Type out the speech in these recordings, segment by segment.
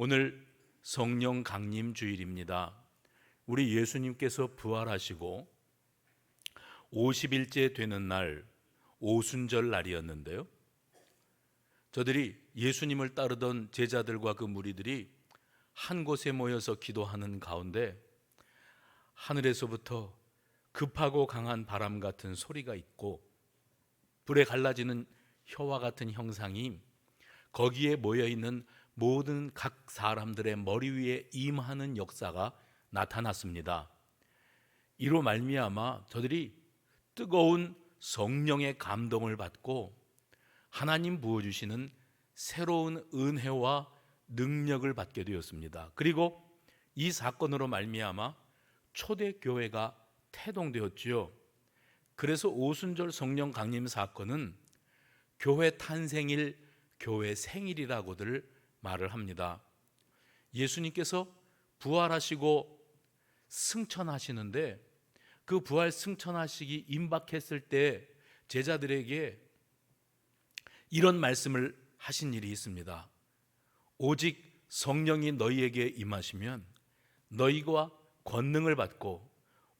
오늘 성령 강림 주일입니다. 우리 예수님께서 부활하시고 50일째 되는 날 오순절 날이었는데요, 저들이 예수님을 따르던 제자들과 그 무리들이 한 곳에 모여서 기도하는 가운데 하늘에서부터 급하고 강한 바람 같은 소리가 있고 불에 갈라지는 혀와 같은 형상이 거기에 모여있는 모든 각 사람들의 머리 위에 임하는 역사가 나타났습니다. 이로 말미암아 저들이 뜨거운 성령의 감동을 받고 하나님 부어주시는 새로운 은혜와 능력을 받게 되었습니다. 그리고 이 사건으로 말미암아 초대교회가 태동되었지요. 그래서 오순절 성령 강림 사건은 교회 탄생일, 교회 생일이라고들 말을 합니다. 예수님께서 부활하시고 승천하시는데 그 부활 승천하시기 임박했을 때 제자들에게 이런 말씀을 하신 일이 있습니다. 오직 성령이 너희에게 임하시면 너희가 권능을 받고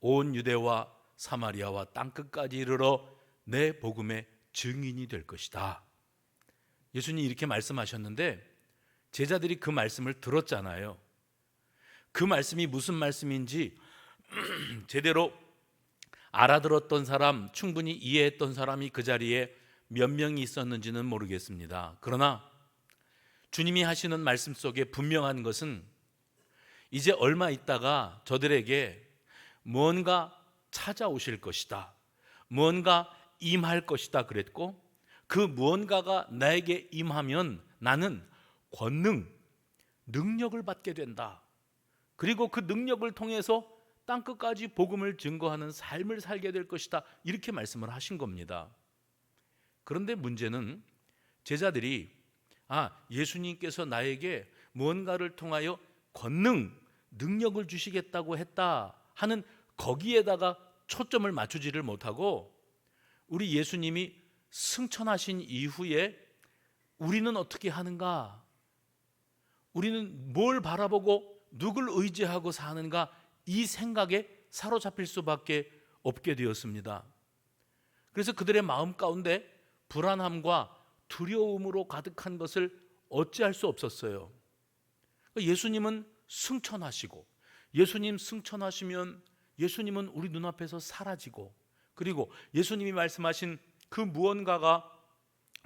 온 유대와 사마리아와 땅끝까지 이르러 내 복음의 증인이 될 것이다. 예수님이 이렇게 말씀하셨는데 제자들이 그 말씀을 들었잖아요. 그 말씀이 무슨 말씀인지 제대로 알아들었던 사람, 충분히 이해했던 사람이 그 자리에 몇 명이 있었는지는 모르겠습니다. 그러나 주님이 하시는 말씀 속에 분명한 것은 이제 얼마 있다가 저들에게 뭔가 찾아오실 것이다, 뭔가 임할 것이다 그랬고, 그 무언가가 나에게 임하면 나는 권능, 능력을 받게 된다. 그리고 그 능력을 통해서 땅끝까지 복음을 증거하는 삶을 살게 될 것이다. 이렇게 말씀을 하신 겁니다. 그런데 문제는 제자들이 예수님께서 나에게 무언가를 통하여 권능, 능력을 주시겠다고 했다 하는 거기에다가 초점을 맞추지를 못하고 우리 예수님이 승천하신 이후에 우리는 어떻게 하는가? 우리는 뭘 바라보고 누굴 의지하고 사는가? 이 생각에 사로잡힐 수밖에 없게 되었습니다. 그래서 그들의 마음 가운데 불안함과 두려움으로 가득한 것을 어찌할 수 없었어요. 예수님은 승천하시고, 예수님 승천하시면 예수님은 우리 눈앞에서 사라지고, 그리고 예수님이 말씀하신 그 무언가가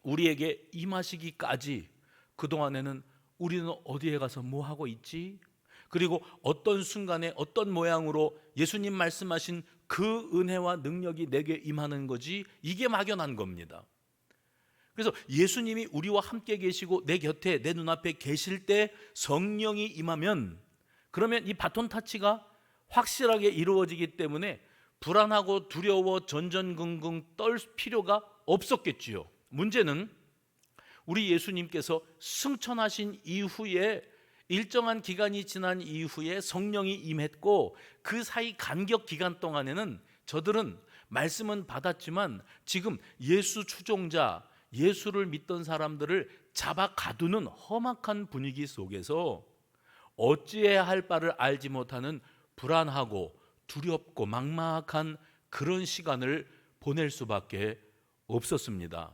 우리에게 임하시기까지 그동안에는 우리는 어디에 가서 뭐 하고 있지? 그리고 어떤 순간에 어떤 모양으로 예수님 말씀하신 그 은혜와 능력이 내게 임하는 거지? 이게 막연한 겁니다. 그래서 예수님이 우리와 함께 계시고 내 곁에, 내 눈앞에 계실 때 성령이 임하면, 그러면 이 바톤 타치가 확실하게 이루어지기 때문에 불안하고 두려워 전전긍긍 떨 필요가 없었겠지요. 문제는 우리 예수님께서 승천하신 이후에 일정한 기간이 지난 이후에 성령이 임했고, 그 사이 간격 기간 동안에는 저들은 말씀은 받았지만 지금 예수 추종자, 예수를 믿던 사람들을 잡아 가두는 험악한 분위기 속에서 어찌해야 할 바를 알지 못하는 불안하고 두렵고 막막한 그런 시간을 보낼 수밖에 없었습니다.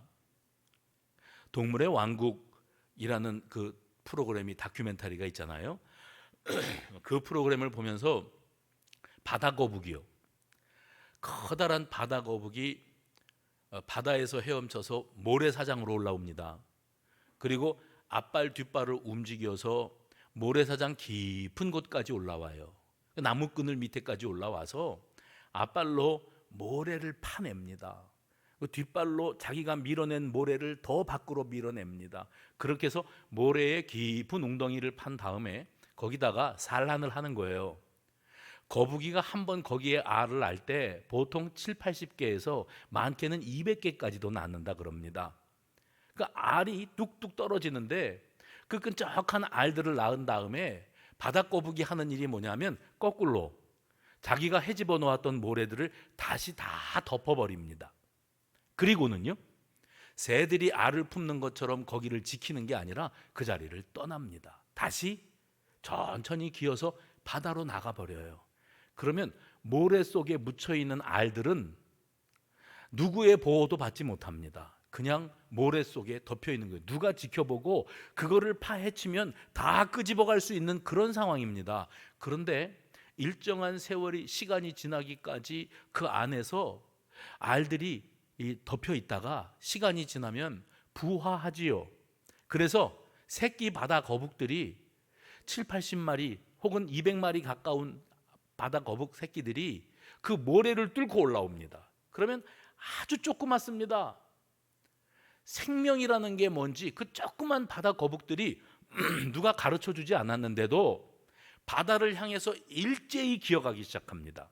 동물의 왕국이라는 그 프로그램이, 다큐멘터리가 있잖아요. 그 프로그램을 보면서 바다거북이요, 커다란 바다거북이 바다에서 헤엄쳐서 모래사장으로 올라옵니다. 그리고 앞발 뒷발을 움직여서 모래사장 깊은 곳까지 올라와요. 나무끈을 밑에까지 올라와서 앞발로 모래를 파냅니다. 뒷발로 자기가 밀어낸 모래를 더 밖으로 밀어냅니다. 그렇게 해서 모래의 깊은 웅덩이를 판 다음에 거기다가 산란을 하는 거예요. 거북이가 한번 거기에 알을 낳을 때 보통 7, 80개에서 많게는 200개까지도 낳는다 그럽니다. 그 알이 뚝뚝 떨어지는데 그 끈적한 알들을 낳은 다음에 바다거북이 하는 일이 뭐냐면 거꾸로 자기가 헤집어 놓았던 모래들을 다시 다 덮어버립니다. 그리고는요, 새들이 알을 품는 것처럼 거기를 지키는 게 아니라 그 자리를 떠납니다. 다시 천천히 기어서 바다로 나가버려요. 그러면 모래 속에 묻혀있는 알들은 누구의 보호도 받지 못합니다. 그냥 모래 속에 덮여 있는 거예요. 누가 지켜보고 그거를 파헤치면 다 끄집어갈 수 있는 그런 상황입니다. 그런데 일정한 시간이 지나기까지 그 안에서 알들이 덮여 있다가 시간이 지나면 부화하지요. 그래서 새끼 바다 거북들이 7, 80마리 혹은 200마리 가까운 바다 거북 새끼들이 그 모래를 뚫고 올라옵니다. 그러면 아주 조그맣습니다. 생명이라는 게 뭔지 그 조그만 바다 거북들이 누가 가르쳐 주지 않았는데도 바다를 향해서 일제히 기어가기 시작합니다.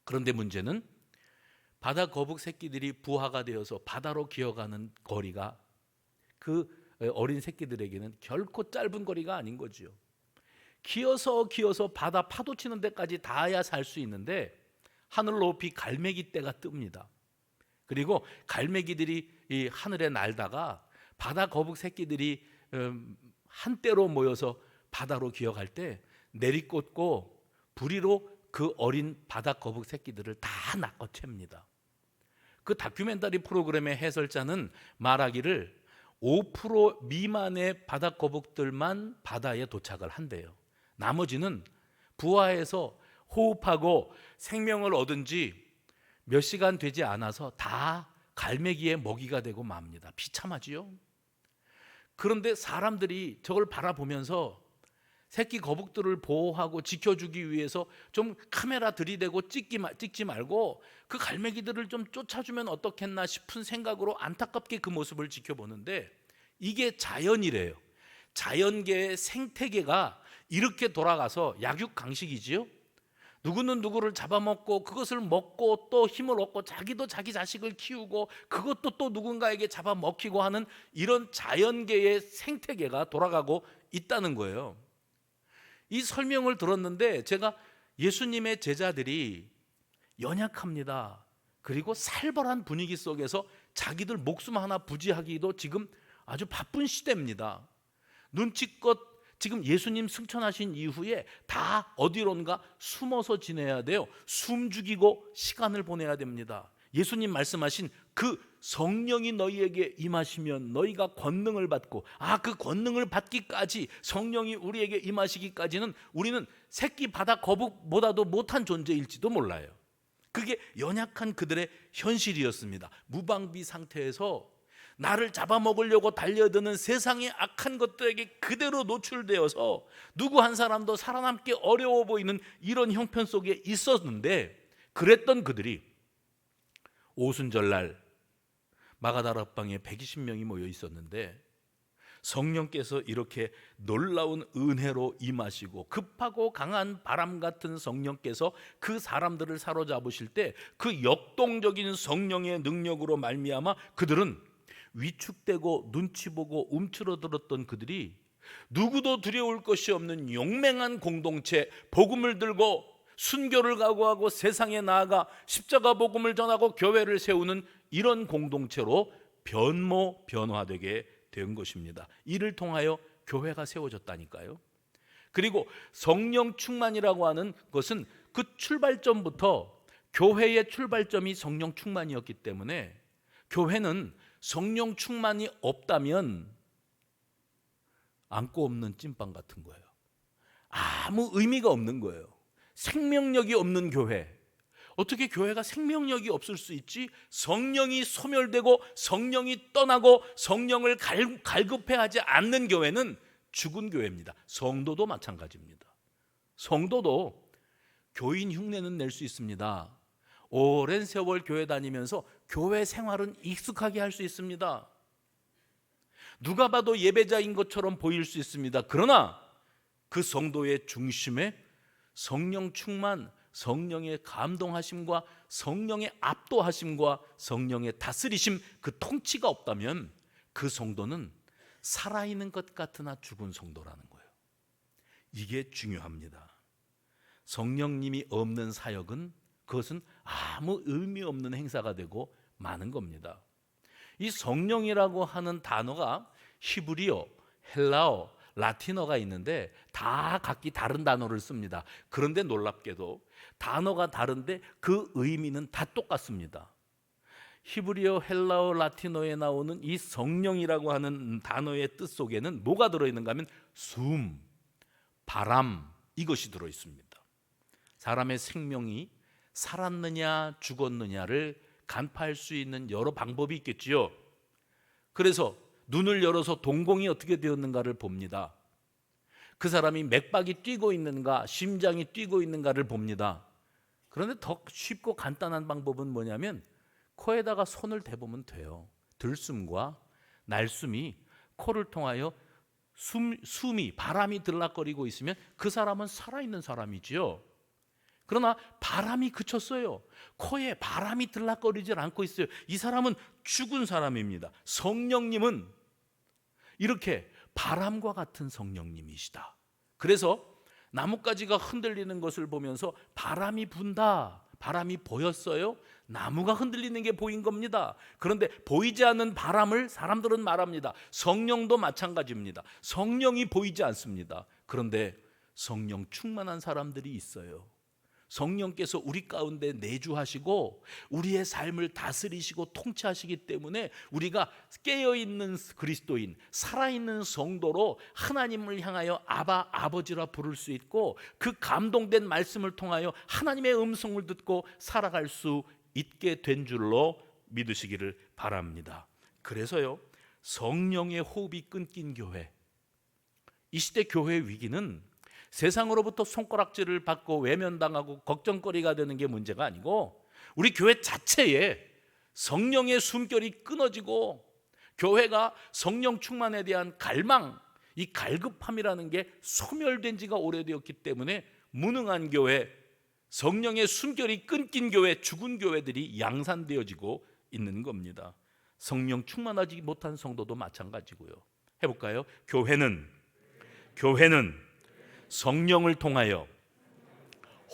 그런데 문제는 바다 거북 새끼들이 부화가 되어서 바다로 기어가는 거리가 그 어린 새끼들에게는 결코 짧은 거리가 아닌 거지요. 기어서 바다 파도 치는 데까지 닿아야 살 수 있는데 하늘 높이 갈매기 떼가 뜹니다. 그리고 갈매기들이 이 하늘에 날다가 바다 거북 새끼들이 한때로 모여서 바다로 기어갈 때 내리꽂고 부리로 그 어린 바다 거북 새끼들을 다 낚아챕니다. 그 다큐멘터리 프로그램의 해설자는 말하기를 5% 미만의 바다 거북들만 바다에 도착을 한대요. 나머지는 부하해서 호흡하고 생명을 얻은 지 몇 시간 되지 않아서 다 갈매기의 먹이가 되고 맙니다. 비참하지요. 그런데 사람들이 저걸 바라보면서 새끼 거북들을 보호하고 지켜주기 위해서 좀 카메라 들이대고 찍지 말고 그 갈매기들을 좀 쫓아주면 어떻겠나 싶은 생각으로 안타깝게 그 모습을 지켜보는데 이게 자연이래요. 자연계의 생태계가 이렇게 돌아가서 약육강식이지요. 누구는 누구를 잡아먹고 그것을 먹고 또 힘을 얻고 자기도 자기 자식을 키우고 그것도 또 누군가에게 잡아먹히고 하는 이런 자연계의 생태계가 돌아가고 있다는 거예요. 이 설명을 들었는데 제가 예수님의 제자들이 연약합니다. 그리고 살벌한 분위기 속에서 자기들 목숨 하나 부지하기도 지금 아주 바쁜 시대입니다. 눈치껏 지금 예수님 승천하신 이후에 다 어디론가 숨어서 지내야 돼요. 숨 죽이고 시간을 보내야 됩니다. 예수님 말씀하신 그 성령이 너희에게 임하시면 너희가 권능을 받고 그 권능을 받기까지 성령이 우리에게 임하시기까지는 우리는 새끼 바다 거북보다도 못한 존재일지도 몰라요. 그게 연약한 그들의 현실이었습니다. 무방비 상태에서 나를 잡아먹으려고 달려드는 세상의 악한 것들에게 그대로 노출되어서 누구 한 사람도 살아남기 어려워 보이는 이런 형편 속에 있었는데 그랬던 그들이 오순절날 마가다락방에 120명이 모여 있었는데 성령께서 이렇게 놀라운 은혜로 임하시고 급하고 강한 바람 같은 성령께서 그 사람들을 사로잡으실 때 그 역동적인 성령의 능력으로 말미암아 그들은 위축되고 눈치 보고 움츠러들었던 그들이 누구도 두려울 것이 없는 용맹한 공동체, 복음을 들고 순교를 각오하고 세상에 나아가 십자가 복음을 전하고 교회를 세우는 이런 공동체로 변화되게 된 것입니다. 이를 통하여 교회가 세워졌다니까요. 그리고 성령 충만이라고 하는 것은 그 출발점부터 교회의 출발점이 성령 충만이었기 때문에 교회는 성령 충만이 없다면 안고 없는 찐빵 같은 거예요. 아무 의미가 없는 거예요. 생명력이 없는 교회. 어떻게 교회가 생명력이 없을 수 있지? 성령이 소멸되고 성령이 떠나고 성령을 갈급해하지 않는 교회는 죽은 교회입니다. 성도도 마찬가지입니다. 성도도 교인 흉내는 낼 수 있습니다. 오랜 세월 교회 다니면서 교회 생활은 익숙하게 할 수 있습니다. 누가 봐도 예배자인 것처럼 보일 수 있습니다. 그러나 그 성도의 중심에 성령 충만, 성령의 감동하심과 성령의 압도하심과 성령의 다스리심, 그 통치가 없다면 그 성도는 살아있는 것 같으나 죽은 성도라는 거예요. 이게 중요합니다. 성령님이 없는 사역은 그것은 아무 의미 없는 행사가 되고 마는 겁니다. 이 성령이라고 하는 단어가 히브리어, 헬라어, 라틴어가 있는데 다 각기 다른 단어를 씁니다. 그런데 놀랍게도 단어가 다른데 그 의미는 다 똑같습니다. 히브리어, 헬라어, 라틴어에 나오는 이 성령이라고 하는 단어의 뜻 속에는 뭐가 들어있는가 하면 숨, 바람, 이것이 들어있습니다. 사람의 생명이 살았느냐 죽었느냐를 간파할 수 있는 여러 방법이 있겠지요. 그래서 눈을 열어서 동공이 어떻게 되었는가를 봅니다. 그 사람이 맥박이 뛰고 있는가, 심장이 뛰고 있는가를 봅니다. 그런데 더 쉽고 간단한 방법은 뭐냐면 코에다가 손을 대보면 돼요. 들숨과 날숨이 코를 통하여 숨이 바람이 들락거리고 있으면 그 사람은 살아있는 사람이지요. 그러나 바람이 그쳤어요. 코에 바람이 들락거리질 않고 있어요. 이 사람은 죽은 사람입니다. 성령님은 이렇게 바람과 같은 성령님이시다. 그래서 나뭇가지가 흔들리는 것을 보면서 바람이 분다, 바람이 보였어요. 나무가 흔들리는 게 보인 겁니다. 그런데 보이지 않는 바람을 사람들은 말합니다. 성령도 마찬가지입니다. 성령이 보이지 않습니다. 그런데 성령 충만한 사람들이 있어요. 성령께서 우리 가운데 내주하시고 우리의 삶을 다스리시고 통치하시기 때문에 우리가 깨어있는 그리스도인, 살아있는 성도로 하나님을 향하여 아바, 아버지라 부를 수 있고 그 감동된 말씀을 통하여 하나님의 음성을 듣고 살아갈 수 있게 된 줄로 믿으시기를 바랍니다. 그래서요, 성령의 호흡이 끊긴 교회, 이 시대 교회의 위기는 세상으로부터 손가락질을 받고 외면당하고 걱정거리가 되는 게 문제가 아니고 우리 교회 자체에 성령의 숨결이 끊어지고 교회가 성령 충만에 대한 갈망, 이 갈급함이라는 게 소멸된 지가 오래되었기 때문에 무능한 교회, 성령의 숨결이 끊긴 교회, 죽은 교회들이 양산되어지고 있는 겁니다. 성령 충만하지 못한 성도도 마찬가지고요. 해볼까요? 교회는 성령을 통하여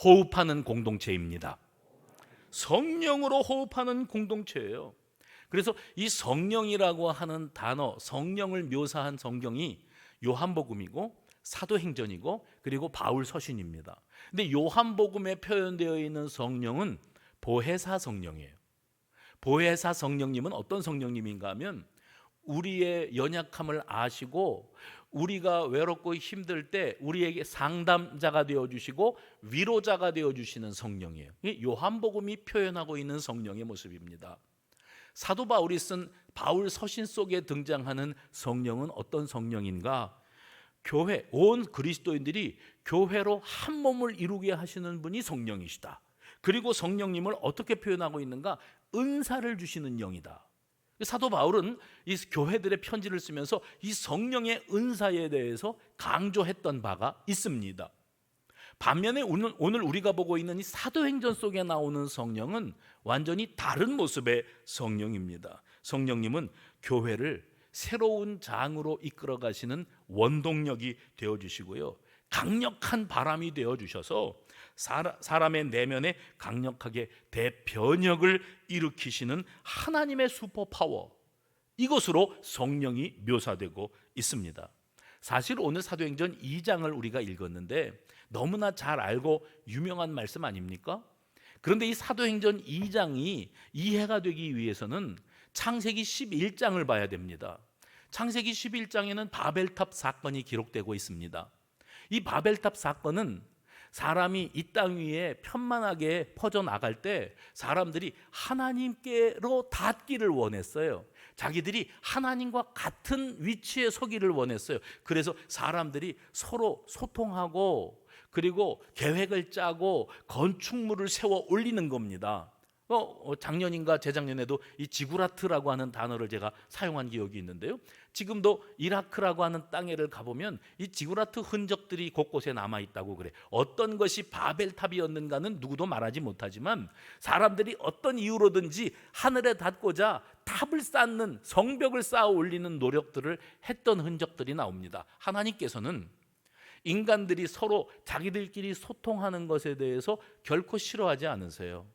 호흡하는 공동체입니다. 성령으로 호흡하는 공동체예요. 그래서 이 성령이라고 하는 단어, 성령을 묘사한 성경이 요한복음이고 사도행전이고 그리고 바울 서신입니다. 근데 요한복음에 표현되어 있는 성령은 보혜사 성령이에요. 보혜사 성령님은 어떤 성령님인가 하면 우리의 연약함을 아시고 우리가 외롭고 힘들 때 우리에게 상담자가 되어주시고 위로자가 되어주시는 성령이에요. 요한복음이 표현하고 있는 성령의 모습입니다. 사도 바울이 쓴 바울 서신 속에 등장하는 성령은 어떤 성령인가? 교회, 온 그리스도인들이 교회로 한 몸을 이루게 하시는 분이 성령이시다. 그리고 성령님을 어떻게 표현하고 있는가? 은사를 주시는 영이다. 사도 바울은 이 교회들의 편지를 쓰면서 이 성령의 은사에 대해서 강조했던 바가 있습니다. 반면에 오늘 우리가 보고 있는 이 사도행전 속에 나오는 성령은 완전히 다른 모습의 성령입니다. 성령님은 교회를 새로운 장으로 이끌어 가시는 원동력이 되어주시고요, 강력한 바람이 되어주셔서 사람의 내면에 강력하게 대변혁을 일으키시는 하나님의 슈퍼파워, 이것으로 성령이 묘사되고 있습니다. 사실 오늘 사도행전 2장을 우리가 읽었는데 너무나 잘 알고 유명한 말씀 아닙니까? 그런데 이 사도행전 2장이 이해가 되기 위해서는 창세기 11장을 봐야 됩니다. 창세기 11장에는 바벨탑 사건이 기록되고 있습니다. 이 바벨탑 사건은 사람이 이 땅 위에 편만하게 퍼져나갈 때 사람들이 하나님께로 닿기를 원했어요. 자기들이 하나님과 같은 위치에 서기를 원했어요. 그래서 사람들이 서로 소통하고 그리고 계획을 짜고 건축물을 세워 올리는 겁니다. 작년인가 재작년에도 이 지구라트라고 하는 단어를 제가 사용한 기억이 있는데요, 지금도 이라크라고 하는 땅에를 가보면 이 지구라트 흔적들이 곳곳에 남아있다고 그래. 어떤 것이 바벨탑이었는가는 누구도 말하지 못하지만 사람들이 어떤 이유로든지 하늘에 닿고자 탑을 쌓는, 성벽을 쌓아 올리는 노력들을 했던 흔적들이 나옵니다. 하나님께서는 인간들이 서로 자기들끼리 소통하는 것에 대해서 결코 싫어하지 않으세요.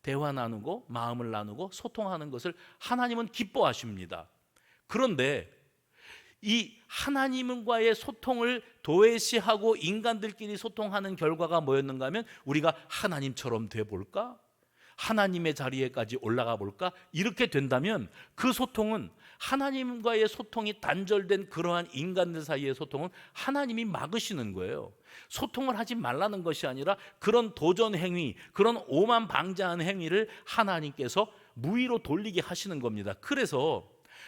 대화 나누고 마음을 나누고 소통하는 것을 하나님은 기뻐하십니다. 그런데 이 하나님과의 소통을 도외시하고 인간들끼리 소통하는 결과가 뭐였는가 하면 우리가 하나님처럼 돼볼까? 하나님의 자리에까지 올라가 볼까? 이렇게 된다면 그 소통은, 하나님과의 소통이 단절된 그러한 인간들 사이의 소통은 하나님이 막으시는 거예요. 소통을 하지 말라는 것이 아니라 그런 도전 행위, 그런 오만방자한 행위를 하나님께서 무의로 돌리게 하시는 겁니다. 그래서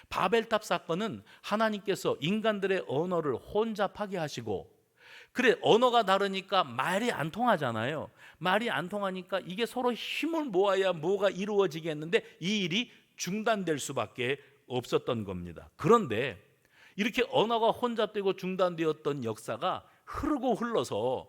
바벨탑 사건은 하나님께서 인간들의 언어를 혼잡하게 하시고, 그래 언어가 다르니까 말이 안 통하잖아요. 말이 안 통하니까 이게 서로 힘을 모아야 뭐가 이루어지겠는데 이 일이 중단될 수밖에 없었던 겁니다. 그런데 이렇게 언어가 혼잡되고 중단되었던 역사가 흐르고 흘러서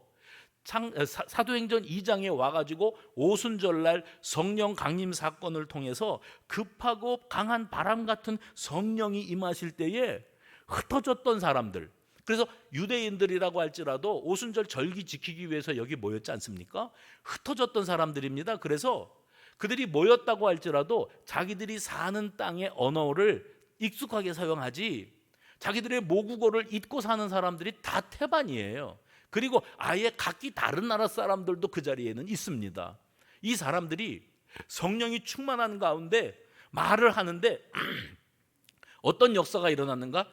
사도행전 2장에 와가지고 오순절날 성령 강림 사건을 통해서 급하고 강한 바람 같은 성령이 임하실 때에 흩어졌던 사람들, 그래서 유대인들이라고 할지라도 오순절 절기 지키기 위해서 여기 모였지 않습니까? 흩어졌던 사람들입니다. 그래서 그들이 모였다고 할지라도 자기들이 사는 땅의 언어를 익숙하게 사용하지, 자기들의 모국어를 잊고 사는 사람들이 다 태반이에요. 그리고 아예 각기 다른 나라 사람들도 그 자리에는 있습니다. 이 사람들이 성령이 충만한 가운데 말을 하는데 어떤 역사가 일어났는가?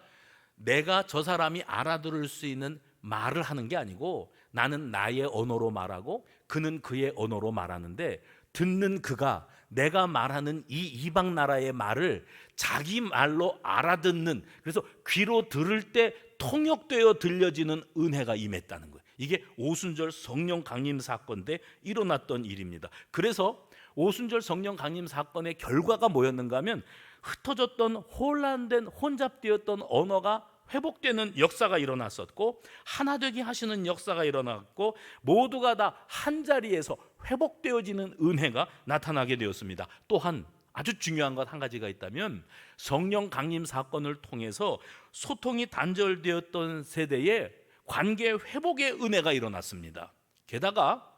내가 저 사람이 알아들을 수 있는 말을 하는 게 아니고 나는 나의 언어로 말하고 그는 그의 언어로 말하는데, 듣는 그가 내가 말하는 이 이방 나라의 말을 자기 말로 알아듣는, 그래서 귀로 들을 때 통역되어 들려지는 은혜가 임했다는 거예요. 이게 오순절 성령 강림 사건 때 일어났던 일입니다. 그래서 오순절 성령 강림 사건의 결과가 뭐였는가 하면 흩어졌던 혼란된 혼잡되었던 언어가 회복되는 역사가 일어났었고, 하나 되게 하시는 역사가 일어났고, 모두가 다 한 자리에서 회복되어지는 은혜가 나타나게 되었습니다. 또한 아주 중요한 것 한 가지가 있다면, 성령 강림 사건을 통해서 소통이 단절되었던 세대에 관계 회복의 은혜가 일어났습니다. 게다가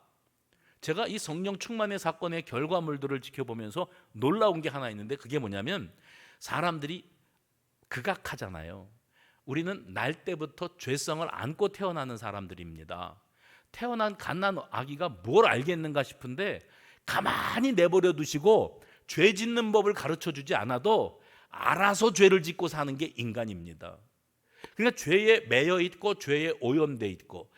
제가 이 성령 충만의 사건의 결과물들을 지켜보면서 놀라운 게 하나 있는데, 그게 뭐냐면 사람들이 극악하잖아요. 우리는 날 때부터 죄성을 안고 태어나는 사람들입니다. 태어난 갓난 아기가 뭘 알겠는가 싶은데 가만히 내버려 두시고 죄 짓는 법을 가르쳐 주지 않아도 알아서 죄를 짓고 사는 게 인간입니다. 그러니까 죄에 매여 있고 죄에 오염돼 있고,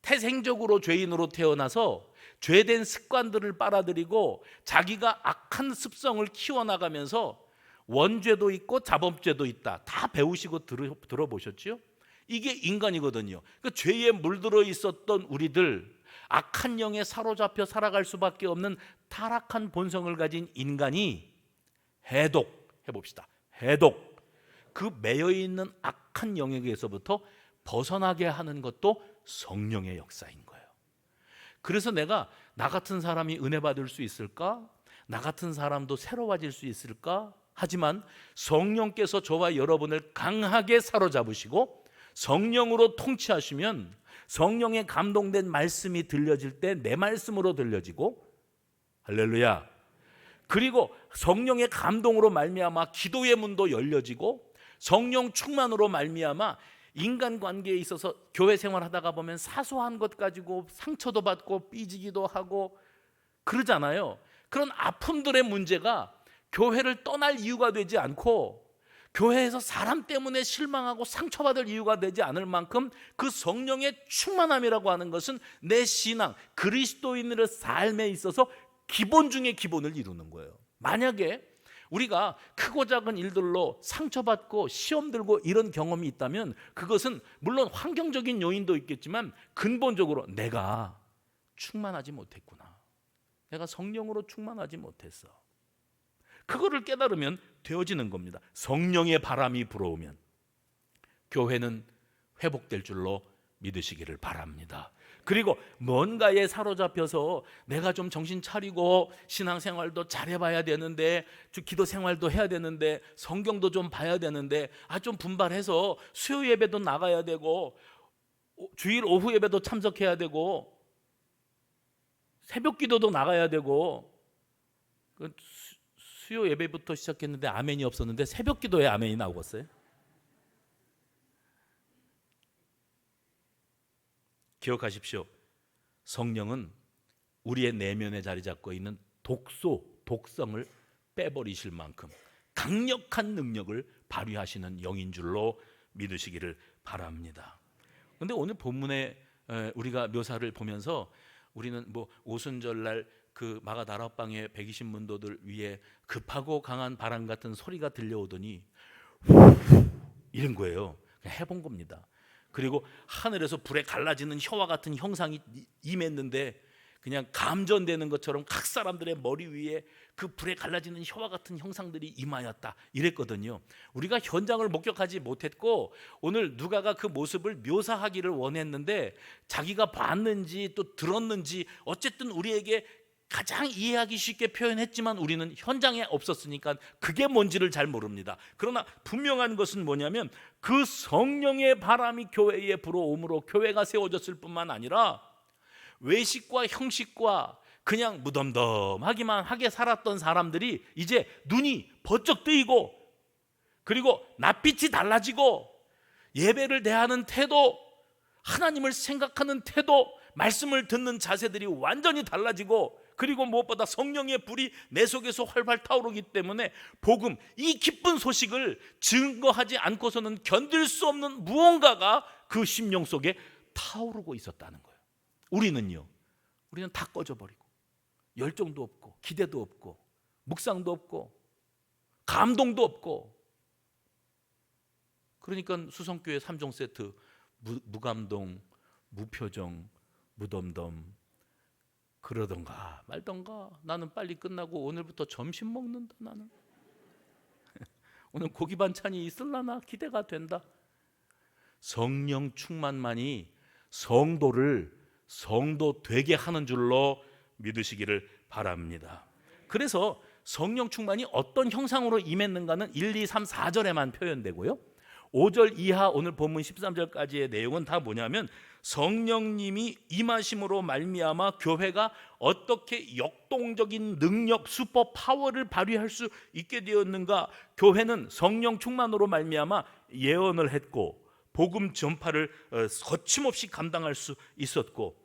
태생적으로 죄인으로 태어나서 죄된 습관들을 빨아들이고 자기가 악한 습성을 키워나가면서 원죄도 있고 자범죄도 있다. 다 배우시고 들어보셨죠? 이게 인간이거든요. 그 죄에 물들어 있었던 우리들, 악한 영에 사로잡혀 살아갈 수밖에 없는 타락한 본성을 가진 인간이 해봅시다. 그 매여있는 악한 영역에서부터 벗어나게 하는 것도 성령의 역사인 거예요. 그래서 내가 나 같은 사람이 은혜 받을 수 있을까? 나 같은 사람도 새로워질 수 있을까? 하지만 성령께서 저와 여러분을 강하게 사로잡으시고 성령으로 통치하시면 성령의 감동된 말씀이 들려질 때 내 말씀으로 들려지고, 할렐루야. 그리고 성령의 감동으로 말미암아 기도의 문도 열려지고, 성령 충만으로 말미암아 인간관계에 있어서 교회 생활하다가 보면 사소한 것 가지고 상처도 받고 삐지기도 하고 그러잖아요. 그런 아픔들의 문제가 교회를 떠날 이유가 되지 않고 교회에서 사람 때문에 실망하고 상처받을 이유가 되지 않을 만큼 그 성령의 충만함이라고 하는 것은 내 신앙, 그리스도인의 삶에 있어서 기본 중에 기본을 이루는 거예요. 만약에 우리가 크고 작은 일들로 상처받고 시험 들고 이런 경험이 있다면 그것은 물론 환경적인 요인도 있겠지만 근본적으로 내가 충만하지 못했구나, 내가 성령으로 충만하지 못했어, 그거를 깨달으면 되어지는 겁니다. 성령의 바람이 불어오면 교회는 회복될 줄로 믿으시기를 바랍니다. 그리고 뭔가에 사로잡혀서 내가 좀 정신 차리고 신앙생활도 잘해봐야 되는데, 기도생활도 해야 되는데, 성경도 좀 봐야 되는데, 좀 분발해서 수요 예배도 나가야 되고 주일 오후 예배도 참석해야 되고 새벽 기도도 나가야 되고, 수요 예배부터 시작했는데 아멘이 없었는데 새벽 기도에 아멘이 나오겠어요? 기억하십시오. 성령은 우리의 내면에 자리 잡고 있는 독성을 빼버리실 만큼 강력한 능력을 발휘하시는 영인 줄로 믿으시기를 바랍니다. 그런데 오늘 본문에 우리가 묘사를 보면서 우리는 뭐 오순절날 그 마가 다락방의 120문도들 위에 급하고 강한 바람 같은 소리가 들려오더니 이런 거예요. 그냥 해본 겁니다. 그리고 하늘에서 불에 갈라지는 혀와 같은 형상이 임했는데 그냥 감전되는 것처럼 각 사람들의 머리 위에 그 불에 갈라지는 혀와 같은 형상들이 임하였다 이랬거든요. 우리가 현장을 목격하지 못했고 오늘 누가가 그 모습을 묘사하기를 원했는데 자기가 봤는지 또 들었는지 어쨌든 우리에게 가장 이해하기 쉽게 표현했지만 우리는 현장에 없었으니까 그게 뭔지를 잘 모릅니다. 그러나 분명한 것은 뭐냐면 그 성령의 바람이 교회에 불어옴으로 교회가 세워졌을 뿐만 아니라 외식과 형식과 그냥 무덤덤하기만 하게 살았던 사람들이 이제 눈이 번쩍 뜨이고 그리고 낯빛이 달라지고 예배를 대하는 태도, 하나님을 생각하는 태도, 말씀을 듣는 자세들이 완전히 달라지고 그리고 무엇보다 성령의 불이 내 속에서 활활 타오르기 때문에 복음, 이 기쁜 소식을 증거하지 않고서는 견딜 수 없는 무언가가 그 심령 속에 타오르고 있었다는 거예요. 우리는 다 꺼져버리고 열정도 없고 기대도 없고 묵상도 없고 감동도 없고 그러니까 수성교회 3종 세트 무감동, 무표정, 무덤덤 그러던가 말던가 나는 빨리 끝나고 오늘부터 점심 먹는다 나는 오늘 고기 반찬이 있을라나 기대가 된다. 성령 충만만이 성도를 성도 되게 하는 줄로 믿으시기를 바랍니다. 그래서 성령 충만이 어떤 형상으로 임했는가는 1, 2, 3, 4절에만 표현되고요 5절 이하 오늘 본문 13절까지의 내용은 다 뭐냐면 성령님이 임하심으로 말미암아 교회가 어떻게 역동적인 능력, 슈퍼 파워를 발휘할 수 있게 되었는가. 교회는 성령 충만으로 말미암아 예언을 했고 복음 전파를 거침없이 감당할 수 있었고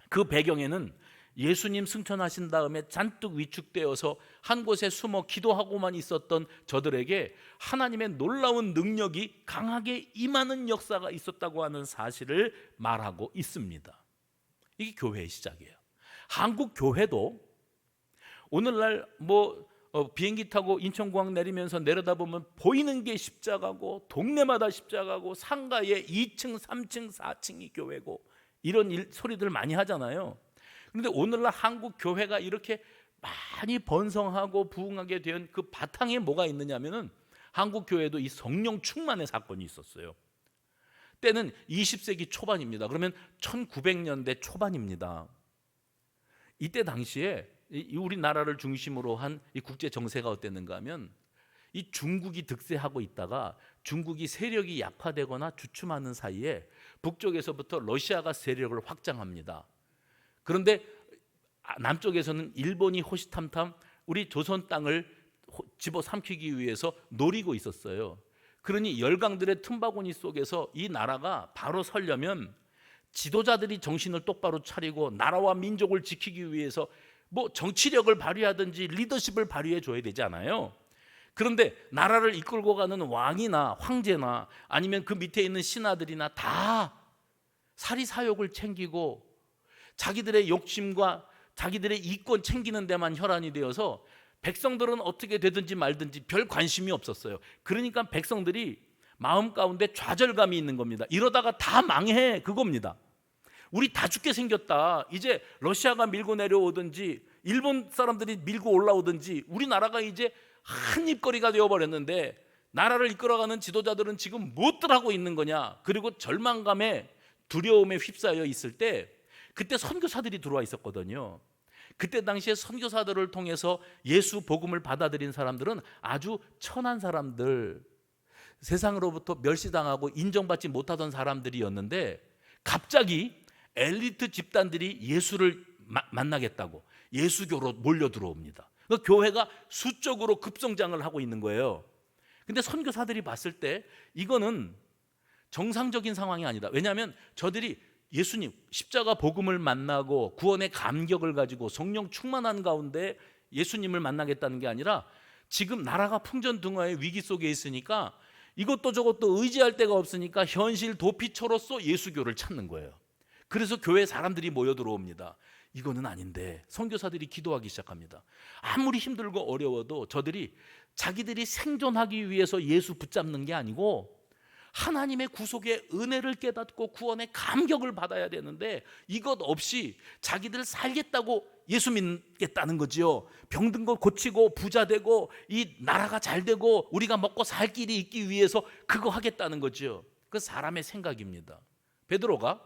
그 배경에는 예수님 승천하신 다음에 잔뜩 위축되어서 한 곳에 숨어 기도하고만 있었던 저들에게 하나님의 놀라운 능력이 강하게 임하는 역사가 있었다고 하는 사실을 말하고 있습니다. 이게 교회의 시작이에요. 한국 교회도 오늘날 비행기 타고 인천공항 내리면서 내려다보면 보이는 게 십자가고 동네마다 십자가고 상가에 2층, 3층, 4층이 교회고 이런 소리들 많이 하잖아요. 그런데 오늘날 한국 교회가 이렇게 많이 번성하고 부흥하게 된 그 바탕에 뭐가 있느냐면은 한국 교회도 이 성령 충만의 사건이 있었어요. 때는 20세기 초반입니다. 그러면 1900년대 초반입니다. 이때 당시에 우리나라를 중심으로 한 이 국제 정세가 어땠는가 하면 이 중국이 득세하고 있다가 중국이 세력이 약화되거나 주춤하는 사이에 북쪽에서부터 러시아가 세력을 확장합니다. 그런데 남쪽에서는 일본이 호시탐탐 우리 조선 땅을 집어삼키기 위해서 노리고 있었어요. 그러니 열강들의 틈바구니 속에서 이 나라가 바로 서려면 지도자들이 정신을 똑바로 차리고 나라와 민족을 지키기 위해서 정치력을 발휘하든지 리더십을 발휘해 줘야 되잖아요. 그런데 나라를 이끌고 가는 왕이나 황제나 아니면 그 밑에 있는 신하들이나 다 사리사욕을 챙기고 자기들의 욕심과 자기들의 이권 챙기는 데만 혈안이 되어서 백성들은 어떻게 되든지 말든지 별 관심이 없었어요. 그러니까 백성들이 마음 가운데 좌절감이 있는 겁니다. 이러다가 다 망해 그겁니다. 우리 다 죽게 생겼다. 이제 러시아가 밀고 내려오든지 일본 사람들이 밀고 올라오든지 우리나라가 이제 한입거리가 되어버렸는데 나라를 이끌어가는 지도자들은 지금 무엇들 하고 있는 거냐. 그리고 절망감에 두려움에 휩싸여 있을 때 그때 선교사들이 들어와 있었거든요. 그때 당시에 선교사들을 통해서 예수 복음을 받아들인 사람들은 아주 천한 사람들, 세상으로부터 멸시당하고 인정받지 못하던 사람들이었는데 갑자기 엘리트 집단들이 예수를 만나겠다고 예수교로 몰려 들어옵니다. 그 교회가 수적으로 급성장을 하고 있는 거예요. 근데 선교사들이 봤을 때 이거는 정상적인 상황이 아니다. 왜냐하면 저들이 예수님 십자가 복음을 만나고 구원의 감격을 가지고 성령 충만한 가운데 예수님을 만나겠다는 게 아니라 지금 나라가 풍전등화의 위기 속에 있으니까 이것도 저것도 의지할 데가 없으니까 현실 도피처로서 예수교를 찾는 거예요. 그래서 교회에 사람들이 모여 들어옵니다. 이거는 아닌데 선교사들이 기도하기 시작합니다. 아무리 힘들고 어려워도 저들이 자기들이 생존하기 위해서 예수 붙잡는 게 아니고 하나님의 구속의 은혜를 깨닫고 구원의 감격을 받아야 되는데 이것 없이 자기들 살겠다고 예수 믿겠다는 거지요. 병든 거 고치고 부자 되고 이 나라가 잘 되고 우리가 먹고 살 길이 있기 위해서 그거 하겠다는 거지요. 그 사람의 생각입니다. 베드로가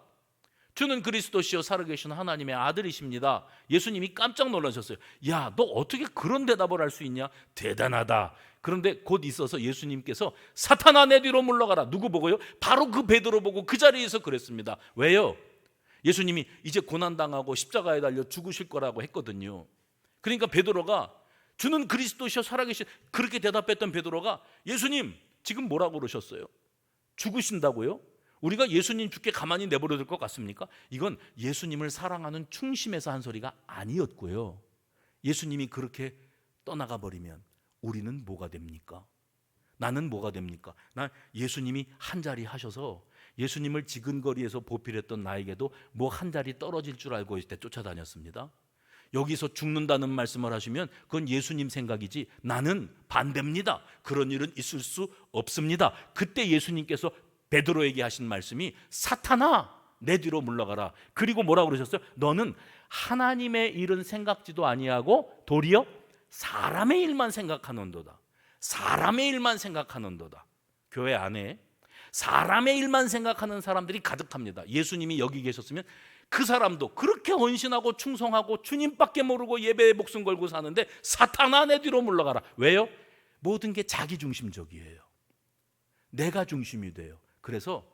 주는 그리스도시요 살아계신 하나님의 아들이십니다. 예수님이 깜짝 놀라셨어요. 야, 너 어떻게 그런 대답을 할 수 있냐? 대단하다. 그런데 곧 있어서 예수님께서 사탄아 내 뒤로 물러가라. 누구 보고요? 바로 그 베드로 보고 그 자리에서 그랬습니다. 왜요? 예수님이 이제 고난당하고 십자가에 달려 죽으실 거라고 했거든요. 그러니까 베드로가 주는 그리스도시요 살아계신 그렇게 대답했던 베드로가 예수님 지금 뭐라고 그러셨어요? 죽으신다고요? 우리가 예수님 죽게 가만히 내버려 둘 것 같습니까? 이건 예수님을 사랑하는 충심에서 한 소리가 아니었고요. 예수님이 그렇게 떠나가 버리면 우리는 뭐가 됩니까? 나는 뭐가 됩니까? 나 예수님이 한 자리 하셔서 예수님을 지근거리에서 보필했던 나에게도 뭐 한 자리 떨어질 줄 알고 있을 때 쫓아다녔습니다. 여기서 죽는다는 말씀을 하시면 그건 예수님 생각이지 나는 반대입니다. 그런 일은 있을 수 없습니다. 그때 예수님께서 베드로에게 하신 말씀이 사탄아 내 뒤로 물러가라. 그리고 뭐라고 그러셨어요? 너는 하나님의 일은 생각지도 아니하고 도리어 사람의 일만 생각하는도다. 사람의 일만 생각하는도다. 교회 안에 사람의 일만 생각하는 사람들이 가득합니다. 예수님이 여기 계셨으면 그 사람도 그렇게 헌신하고 충성하고 주님밖에 모르고 예배에 목숨 걸고 사는데 사탄아 내 뒤로 물러가라. 왜요? 모든 게 자기중심적이에요. 내가 중심이 돼요. 그래서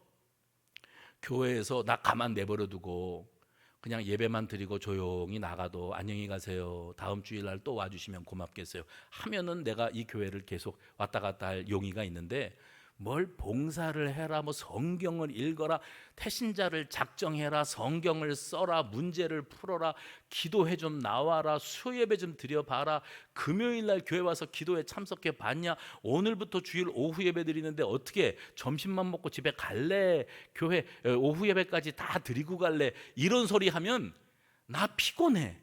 교회에서 나 가만 내버려 두고 그냥 예배만 드리고 조용히 나가도 안녕히 가세요. 다음 주일날 또 와주시면 고맙겠어요. 하면은 내가 이 교회를 계속 왔다 갔다 할 용의가 있는데 뭘 봉사를 해라, 뭐 성경을 읽어라, 태신자를 작정해라, 성경을 써라, 문제를 풀어라, 기도회 좀 나와라, 수요예배 좀 드려봐라, 금요일날 교회 와서 기도회 참석해 봤냐, 오늘부터 주일 오후 예배 드리는데 어떻게 점심만 먹고 집에 갈래, 교회 오후 예배까지 다 드리고 갈래, 이런 소리 하면 나 피곤해.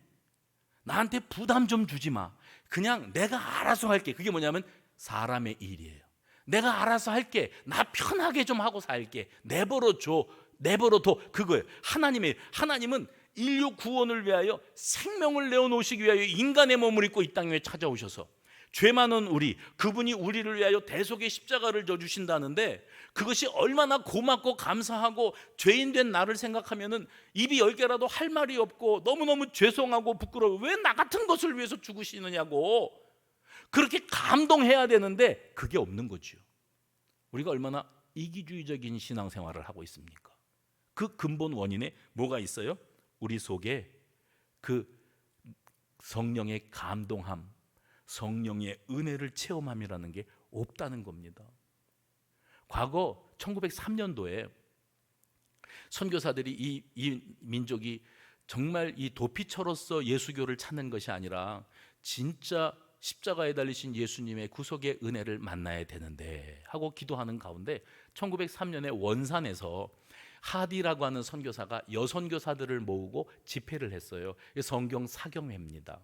나한테 부담 좀 주지 마. 그냥 내가 알아서 할게. 그게 뭐냐면 사람의 일이에요. 내가 알아서 할게. 나 편하게 좀 하고 살게. 내버려 줘. 내버려 둬. 그거예요. 하나님은 인류 구원을 위하여 생명을 내어놓으시기 위하여 인간의 몸을 입고 이 땅에 찾아오셔서 죄 많은 그분이 우리를 위하여 대속의 십자가를 져주신다는데 그것이 얼마나 고맙고 감사하고 죄인된 나를 생각하면은 입이 10개라도 할 말이 없고 너무너무 죄송하고 부끄러워. 왜 나 같은 것을 위해서 죽으시느냐고 그렇게 감동해야 되는데 그게 없는 거죠. 우리가 얼마나 이기주의적인 신앙생활을 하고 있습니까? 그 근본 원인에 뭐가 있어요? 우리 속에 그 성령의 감동함, 성령의 은혜를 체험함이라는 게 없다는 겁니다. 과거 1903년도에 선교사들이 이 민족이 정말 이 도피처로서 예수교를 찾는 것이 아니라 진짜 십자가에 달리신 예수님의 구속의 은혜를 만나야 되는데 하고 기도하는 가운데 1903년에 원산에서 하디라고 하는 선교사가 여선교사들을 모으고 집회를 했어요. 성경 사경회입니다.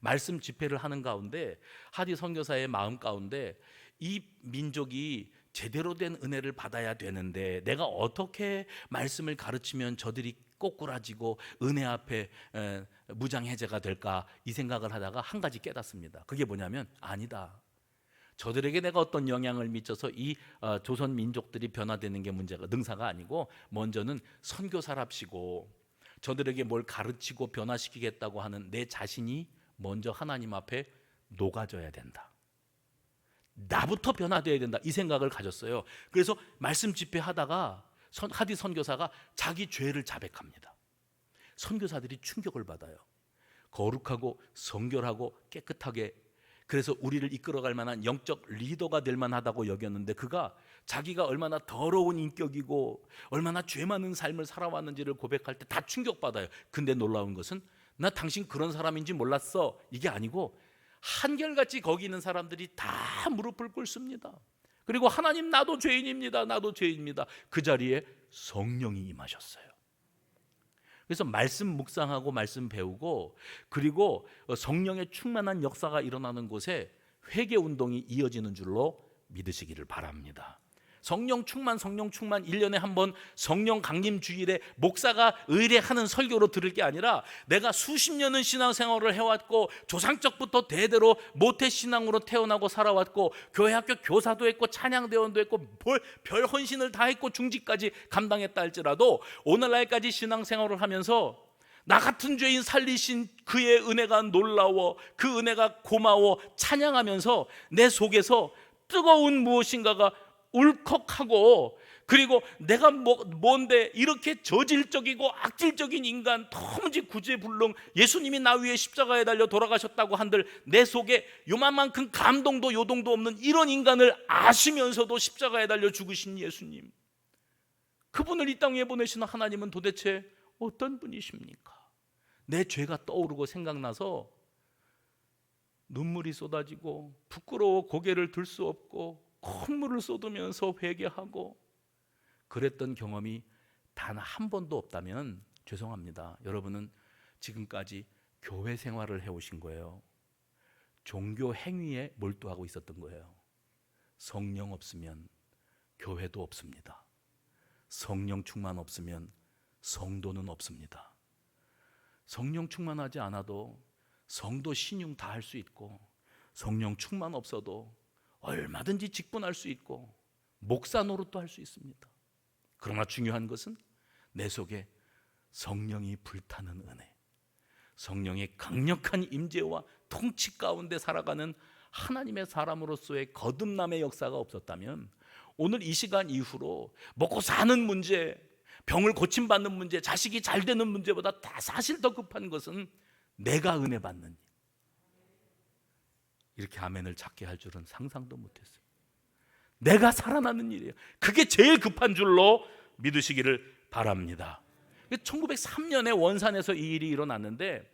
말씀 집회를 하는 가운데 하디 선교사의 마음 가운데 이 민족이 제대로 된 은혜를 받아야 되는데 내가 어떻게 말씀을 가르치면 저들이 꼬꾸라지고 은혜 앞에 무장해제가 될까 이 생각을 하다가 한 가지 깨닫습니다. 그게 뭐냐면 아니다. 저들에게 내가 어떤 영향을 미쳐서 이 조선 민족들이 변화되는 게 문제가 능사가 아니고 먼저는 선교사랍시고 저들에게 뭘 가르치고 변화시키겠다고 하는 내 자신이 먼저 하나님 앞에 녹아져야 된다. 나부터 변화되어야 된다. 이 생각을 가졌어요. 그래서 말씀 집회하다가 하디 선교사가 자기 죄를 자백합니다. 선교사들이 충격을 받아요. 거룩하고 성결하고 깨끗하게 그래서 우리를 이끌어갈 만한 영적 리더가 될 만하다고 여겼는데 그가 자기가 얼마나 더러운 인격이고 얼마나 죄 많은 삶을 살아왔는지를 고백할 때 다 충격받아요. 근데 놀라운 것은 나 당신 그런 사람인지 몰랐어, 이게 아니고 한결같이 거기 있는 사람들이 다 무릎을 꿇습니다. 그리고 하나님, 나도 죄인입니다, 나도 죄인입니다. 그 자리에 성령이 임하셨어요. 그래서 말씀 묵상하고 말씀 배우고, 그리고 성령의 충만한 역사가 일어나는 곳에 회개 운동이 이어지는 줄로 믿으시기를 바랍니다. 성령 충만 1년에 한 번 성령 강림 주일에 목사가 의뢰하는 설교로 들을 게 아니라, 내가 수십 년은 신앙생활을 해왔고 조상적부터 대대로 모태신앙으로 태어나고 살아왔고 교회 학교 교사도 했고 찬양대원도 했고 별 헌신을 다 했고 중직까지 감당했다 할지라도 오늘날까지 신앙생활을 하면서 나 같은 죄인 살리신 그의 은혜가 놀라워, 그 은혜가 고마워 찬양하면서 내 속에서 뜨거운 무엇인가가 울컥하고, 그리고 내가 뭔데 이렇게 저질적이고 악질적인 인간, 도무지 구제불능, 예수님이 나 위에 십자가에 달려 돌아가셨다고 한들 내 속에 요만큼 감동도 요동도 없는 이런 인간을 아시면서도 십자가에 달려 죽으신 예수님, 그분을 이 땅에 보내신 하나님은 도대체 어떤 분이십니까? 내 죄가 떠오르고 생각나서 눈물이 쏟아지고 부끄러워 고개를 들 수 없고 콧물을 쏟으면서 회개하고 그랬던 경험이 단 한 번도 없다면 죄송합니다. 여러분은 지금까지 교회 생활을 해오신 거예요. 종교 행위에 몰두하고 있었던 거예요. 성령 없으면 교회도 없습니다. 성령 충만 없으면 성도는 없습니다. 성령 충만하지 않아도 성도 신용 다 할 수 있고, 성령 충만 없어도 얼마든지 직분할 수 있고 목사 노릇도 할 수 있습니다. 그러나 중요한 것은 내 속에 성령이 불타는 은혜, 성령의 강력한 임재와 통치 가운데 살아가는 하나님의 사람으로서의 거듭남의 역사가 없었다면 오늘 이 시간 이후로 먹고 사는 문제, 병을 고침받는 문제, 자식이 잘 되는 문제보다 다 사실 더 급한 것은 내가 은혜 받는 일. 이렇게 아멘을 찾게 할 줄은 상상도 못했어요. 내가 살아나는 일이에요. 그게 제일 급한 줄로 믿으시기를 바랍니다. 1903년에 원산에서 이 일이 일어났는데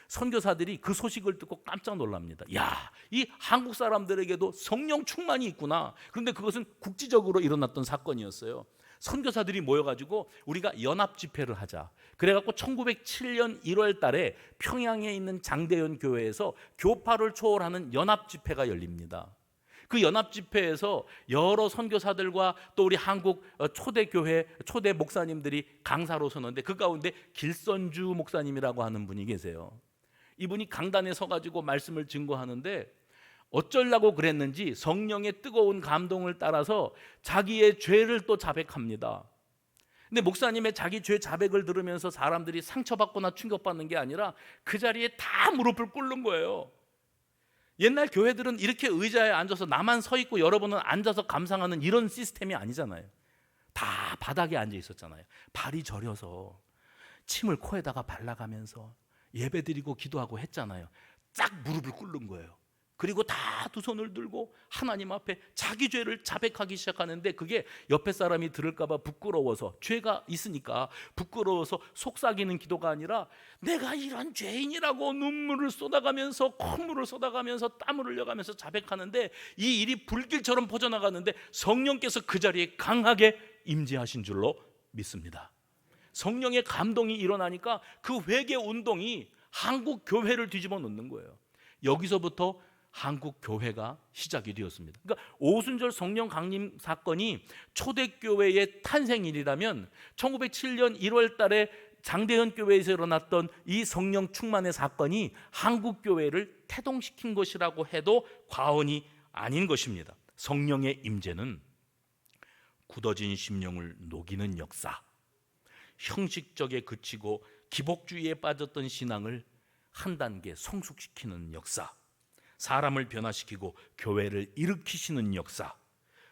선교사들이 그 소식을 듣고 깜짝 놀랍니다. 야, 이 한국 사람들에게도 성령 충만이 있구나. 그런데 그것은 국지적으로 일어났던 사건이었어요. 선교사들이 모여가지고 우리가 연합 집회를 하자. 그래갖고 1907년 1월 달에 평양에 있는 장대현 교회에서 교파를 초월하는 연합 집회가 열립니다. 그 연합 집회에서 여러 선교사들과 또 우리 한국 초대 교회 초대 목사님들이 강사로 서는데, 그 가운데 길선주 목사님이라고 하는 분이 계세요. 이분이 강단에 서가지고 말씀을 증거하는데 어쩌려고 그랬는지 성령의 뜨거운 감동을 따라서 자기의 죄를 또 자백합니다. 근데 목사님의 자기 죄 자백을 들으면서 사람들이 상처받거나 충격받는 게 아니라 그 자리에 다 무릎을 꿇는 거예요. 옛날 교회들은 이렇게 의자에 앉아서 나만 서 있고 여러분은 앉아서 감상하는 이런 시스템이 아니잖아요. 다 바닥에 앉아 있었잖아요. 발이 저려서 침을 코에다가 발라가면서 예배드리고 기도하고 했잖아요. 쫙 무릎을 꿇는 거예요. 그리고 다 두 손을 들고 하나님 앞에 자기 죄를 자백하기 시작하는데, 그게 옆에 사람이 들을까 봐 부끄러워서, 죄가 있으니까 부끄러워서 속삭이는 기도가 아니라 내가 이런 죄인이라고 눈물을 쏟아가면서 콧물을 쏟아가면서 땀을 흘려가면서 자백하는데, 이 일이 불길처럼 퍼져나가는데 성령께서 그 자리에 강하게 임재하신 줄로 믿습니다. 성령의 감동이 일어나니까 그 회개 운동이 한국 교회를 뒤집어 놓는 거예요. 여기서부터 한국 교회가 시작이 되었습니다. 그러니까 오순절 성령 강림 사건이 초대교회의 탄생일이라면 1907년 1월 달에 장대현 교회에서 일어났던 이 성령 충만의 사건이 한국 교회를 태동시킨 것이라고 해도 과언이 아닌 것입니다. 성령의 임재는 굳어진 심령을 녹이는 역사, 형식적에 그치고 기복주의에 빠졌던 신앙을 한 단계 성숙시키는 역사, 사람을 변화시키고 교회를 일으키시는 역사,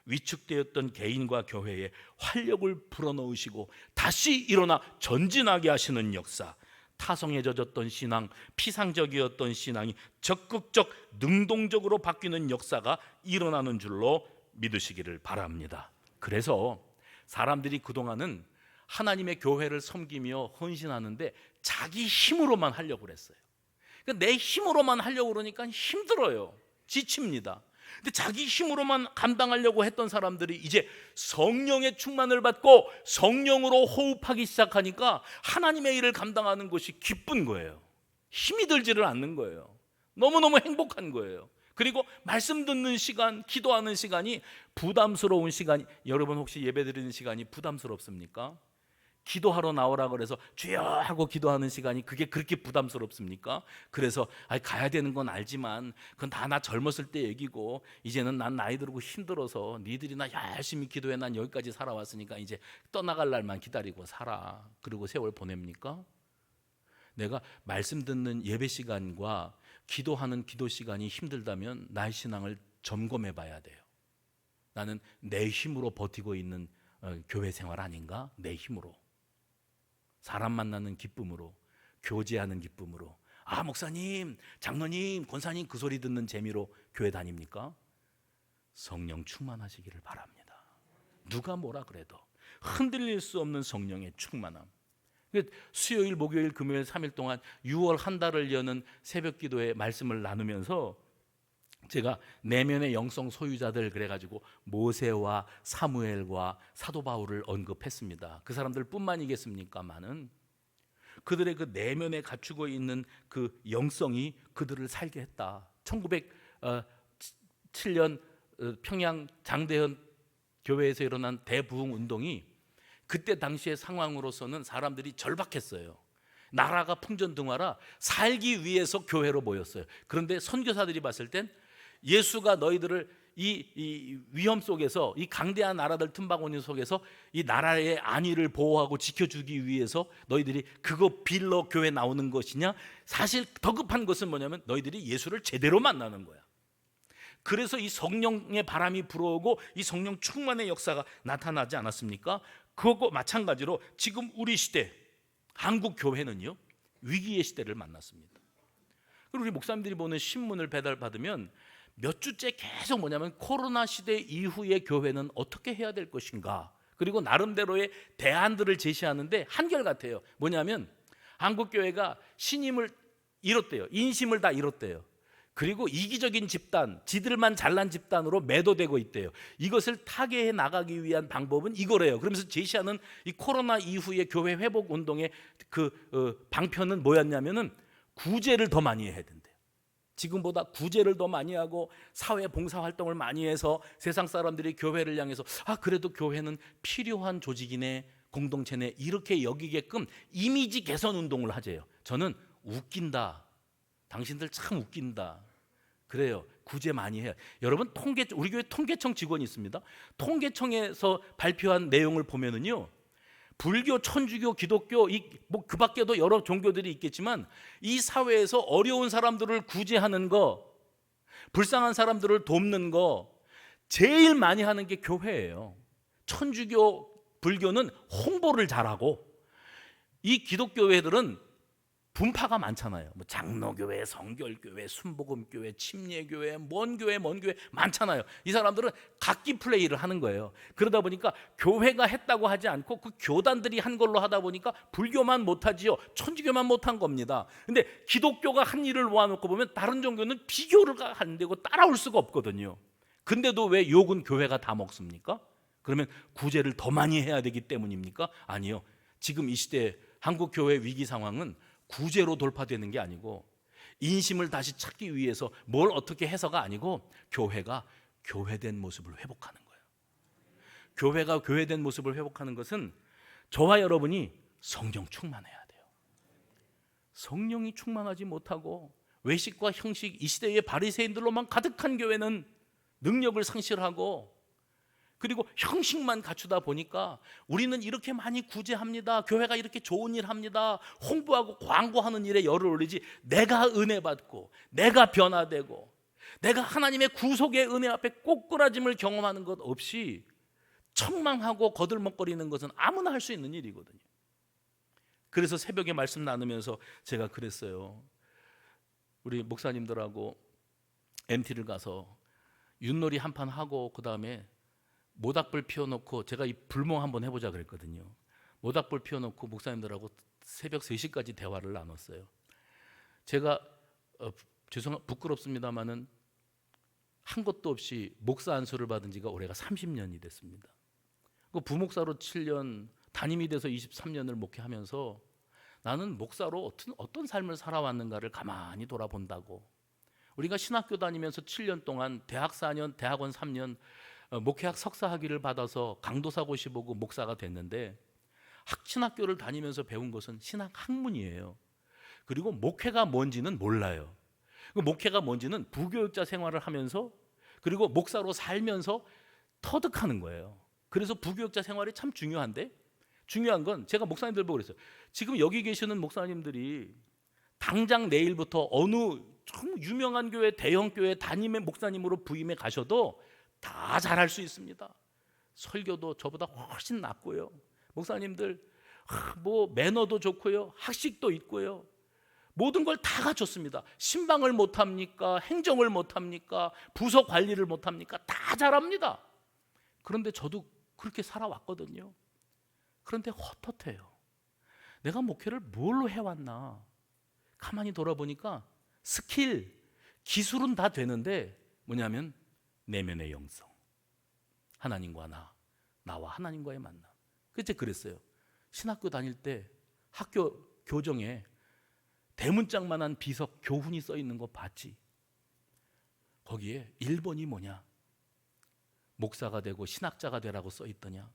위축되었던 개인과 교회에 활력을 불어넣으시고 다시 일어나 전진하게 하시는 역사, 타성에 젖었던 신앙, 피상적이었던 신앙이 적극적, 능동적으로 바뀌는 역사가 일어나는 줄로 믿으시기를 바랍니다. 그래서 사람들이 그동안은 하나님의 교회를 섬기며 헌신하는데 자기 힘으로만 하려고 그랬어요. 그러니까 내 힘으로만 하려고 그러니까 힘들어요. 지칩니다. 근데 자기 힘으로만 감당하려고 했던 사람들이 이제 성령의 충만을 받고 성령으로 호흡하기 시작하니까 하나님의 일을 감당하는 것이 기쁜 거예요. 힘이 들지를 않는 거예요. 너무너무 행복한 거예요. 그리고 말씀 듣는 시간, 기도하는 시간이 부담스러운 시간이, 여러분 혹시 예배드리는 시간이 부담스럽습니까? 기도하러 나오라 그래서 주여 하고 기도하는 시간이 그게 그렇게 부담스럽습니까? 그래서 가야 되는 건 알지만 그건 다 나 젊었을 때 얘기고 이제는 난 나이 들고 힘들어서 니들이 나 열심히 기도해 난 여기까지 살아왔으니까 이제 떠나갈 날만 기다리고 살아. 그리고 세월 보냅니까? 내가 말씀 듣는 예배 시간과 기도하는 기도 시간이 힘들다면 나의 신앙을 점검해 봐야 돼요. 나는 내 힘으로 버티고 있는 교회 생활 아닌가? 내 힘으로. 사람 만나는 기쁨으로, 교제하는 기쁨으로, 목사님, 장로님, 권사님 그 소리 듣는 재미로 교회 다닙니까? 성령 충만하시기를 바랍니다. 누가 뭐라 그래도 흔들릴 수 없는 성령의 충만함. 수요일, 목요일, 금요일 3일 동안 6월 한 달을 여는 새벽 기도에 말씀을 나누면서 제가 내면의 영성 소유자들 그래가지고 모세와 사무엘과 사도 바울을 언급했습니다. 그 사람들 뿐만이겠습니까만은 그들의 그 내면에 갖추고 있는 그 영성이 그들을 살게 했다. 1907년 평양 장대현 교회에서 일어난 대부흥 운동이 그때 당시의 상황으로서는 사람들이 절박했어요. 나라가 풍전등화라 살기 위해서 교회로 모였어요. 그런데 선교사들이 봤을 땐 예수가 너희들을 이 위험 속에서, 이 강대한 나라들 틈바구니 속에서 이 나라의 안위를 보호하고 지켜주기 위해서 너희들이 그거 빌러 교회 나오는 것이냐? 사실 더 급한 것은 뭐냐면 너희들이 예수를 제대로 만나는 거야. 그래서 이 성령의 바람이 불어오고 이 성령 충만의 역사가 나타나지 않았습니까? 그거 마찬가지로 지금 우리 시대 한국 교회는요 위기의 시대를 만났습니다. 그리고 우리 목사님들이 보는 신문을 배달받으면 몇 주째 계속 뭐냐면 코로나 시대 이후의 교회는 어떻게 해야 될 것인가, 그리고 나름대로의 대안들을 제시하는데 한결같아요. 뭐냐면 한국 교회가 신임을 잃었대요. 인심을 다 잃었대요. 그리고 이기적인 집단, 지들만 잘난 집단으로 매도되고 있대요. 이것을 타개해 나가기 위한 방법은 이거래요. 그러면서 제시하는 이 코로나 이후의 교회 회복 운동의 방편은 뭐였냐면은 구제를 더 많이 해야 된대요. 지금보다 구제를 더 많이 하고 사회 봉사 활동을 많이 해서 세상 사람들이 교회를 향해서 그래도 교회는 필요한 조직이네, 공동체네, 이렇게 여기게끔 이미지 개선 운동을 하재요. 저는 웃긴다. 당신들 참 웃긴다. 그래요. 구제 많이 해요. 여러분 우리 교회 통계청 직원이 있습니다. 통계청에서 발표한 내용을 보면은요, 불교, 천주교, 기독교 그 밖에도 여러 종교들이 있겠지만 이 사회에서 어려운 사람들을 구제하는 거, 불쌍한 사람들을 돕는 거 제일 많이 하는 게 교회예요. 천주교, 불교는 홍보를 잘하고 이 기독교회들은 분파가 많잖아요. 뭐 장로교회, 성결교회, 순복음교회, 침례교회, 먼 교회 많잖아요. 이 사람들은 각기 플레이를 하는 거예요. 그러다 보니까 교회가 했다고 하지 않고 그 교단들이 한 걸로 하다 보니까 불교만 못하지요, 천주교만 못한 겁니다. 근데 기독교가 한 일을 모아놓고 보면 다른 종교는 비교를 안 되고 따라올 수가 없거든요. 근데도 왜 욕은 교회가 다 먹습니까? 그러면 구제를 더 많이 해야 되기 때문입니까? 아니요. 지금 이 시대 한국 교회 위기 상황은 구제로 돌파되는 게 아니고 인심을 다시 찾기 위해서 뭘 어떻게 해서가 아니고 교회가 교회된 모습을 회복하는 거예요. 교회가 교회된 모습을 회복하는 것은 저와 여러분이 성령 충만해야 돼요. 성령이 충만하지 못하고 외식과 형식, 이 시대의 바리새인들로만 가득한 교회는 능력을 상실하고, 그리고 형식만 갖추다 보니까 우리는 이렇게 많이 구제합니다, 교회가 이렇게 좋은 일 합니다, 홍보하고 광고하는 일에 열을 올리지, 내가 은혜 받고 내가 변화되고 내가 하나님의 구속의 은혜 앞에 꼬꾸라짐을 경험하는 것 없이 청망하고 거들먹거리는 것은 아무나 할 수 있는 일이거든요. 그래서 새벽에 말씀 나누면서 제가 그랬어요. 우리 목사님들하고 MT를 가서 윷놀이 한 판 하고 그 다음에 모닥불 피워놓고 제가 이 불멍 한번 해보자 그랬거든요. 모닥불 피워놓고 목사님들하고 새벽 3시까지 대화를 나눴어요. 제가 부끄럽습니다마는 한 것도 없이 목사 안수를 받은 지가 올해가 30년이 됐습니다. 그 부목사로 7년, 담임이 돼서 23년을 목회하면서 나는 목사로 어떤 삶을 살아왔는가를 가만히 돌아본다고. 우리가 신학교 다니면서 7년 동안 대학 4년, 대학원 3년, 목회학 석사 학위를 받아서 강도사 고시 보고 목사가 됐는데, 신학교를 다니면서 배운 것은 신학 학문이에요. 그리고 목회가 뭔지는 몰라요. 그 목회가 뭔지는 부교육자 생활을 하면서 그리고 목사로 살면서 터득하는 거예요. 그래서 부교육자 생활이 참 중요한데, 중요한 건 제가 목사님들 보고 그랬어요. 지금 여기 계시는 목사님들이 당장 내일부터 어느 좀 유명한 교회, 대형 교회 담임의 목사님으로 부임해 가셔도 다 잘할 수 있습니다. 설교도 저보다 훨씬 낫고요. 목사님들 뭐 매너도 좋고요, 학식도 있고요, 모든 걸 다 갖췄습니다. 신방을 못합니까? 행정을 못합니까? 부서 관리를 못합니까? 다 잘합니다. 그런데 저도 그렇게 살아왔거든요. 그런데 헛헛해요. 내가 목회를 뭘로 해왔나? 가만히 돌아보니까 스킬, 기술은 다 되는데 뭐냐면 내면의 영성, 하나님과 나와 하나님과의 만남. 그때 그랬어요. 신학교 다닐 때 학교 교정에 대문짝만한 비석 교훈이 써 있는 거 봤지? 거기에 1번이 뭐냐? 목사가 되고 신학자가 되라고 써 있더냐?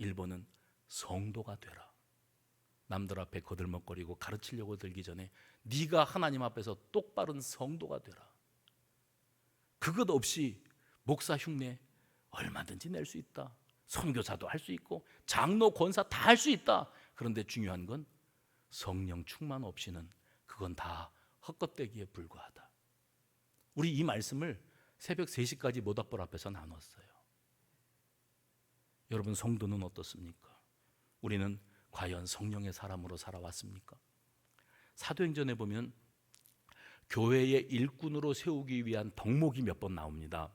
1번은 성도가 되라. 남들 앞에 거들먹거리고 가르치려고 들기 전에 네가 하나님 앞에서 똑바른 성도가 되라. 그것 없이 목사 흉내 얼마든지 낼 수 있다. 선교사도 할 수 있고 장로 권사 다 할 수 있다. 그런데 중요한 건 성령 충만 없이는 그건 다 헛것대기에 불과하다. 우리 이 말씀을 새벽 3시까지 모닥불 앞에서 나눴어요. 여러분, 성도는 어떻습니까? 우리는 과연 성령의 사람으로 살아왔습니까? 사도행전에 보면 교회의 일꾼으로 세우기 위한 덕목이 몇 번 나옵니다.